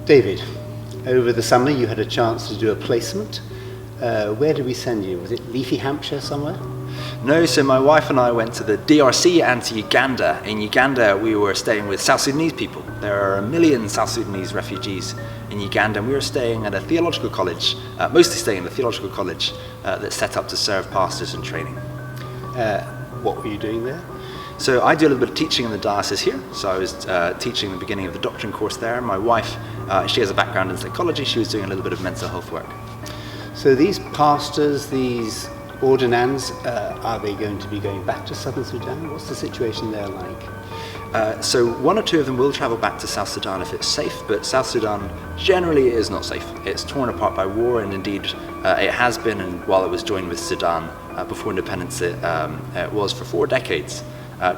David, over the summer you had a chance to do a placement. Where did we send you? Was it Leafy Hampshire somewhere? No, so my wife and I went to the DRC and to Uganda. In Uganda, we were staying with South Sudanese people. There are 1 million South Sudanese refugees in Uganda, and we were staying at a theological college, mostly staying in the theological college that's set up to serve pastors and training. What were you doing there? So I do a little bit of teaching in the diocese here. So I was teaching the beginning of the doctrine course there. My wife, she has a background in psychology. She was doing a little bit of mental health work. So these pastors, these ordinands, are they going to be going back to Southern Sudan? What's the situation there like? So 1 or 2 of them will travel back to South Sudan if it's safe, but South Sudan generally is not safe. It's torn apart by war, and indeed it has been, and while it was joined with Sudan before independence, it was for 4 decades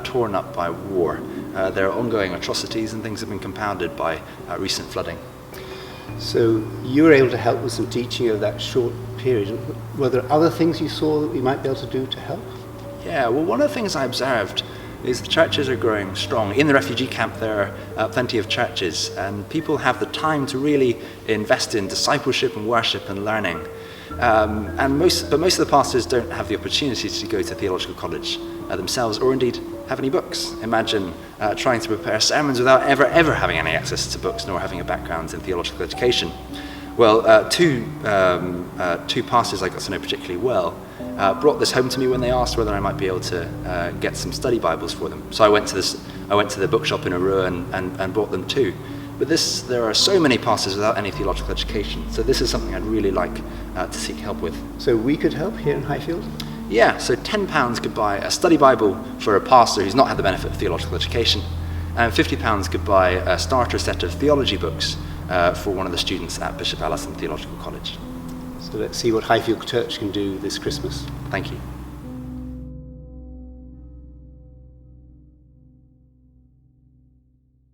torn up by war. There are ongoing atrocities, and things have been compounded by recent flooding. So you were able to help with some teaching over that short period. Were there other things you saw that we might be able to do to help? Yeah, well, one of the things I observed is the churches are growing strong. In the refugee camp there are plenty of churches, and people have the time to really invest in discipleship and worship and learning. But most of the pastors don't have the opportunity to go to theological college themselves, or indeed have any books. Imagine trying to prepare sermons without ever having any access to books, nor having a background in theological education. Well, two pastors I got to know particularly well brought this home to me when they asked whether I might be able to get some study Bibles for them. So I went to the bookshop in Arua and bought them too. But there are so many pastors without any theological education, so this is something I'd really like to seek help with. So we could help here in Highfield? Yeah, so £10 could buy a study Bible for a pastor who's not had the benefit of theological education, and £50 could buy a starter set of theology books for one of the students at Bishop Allison Theological College. So let's see what Highfield Church can do this Christmas. Thank you.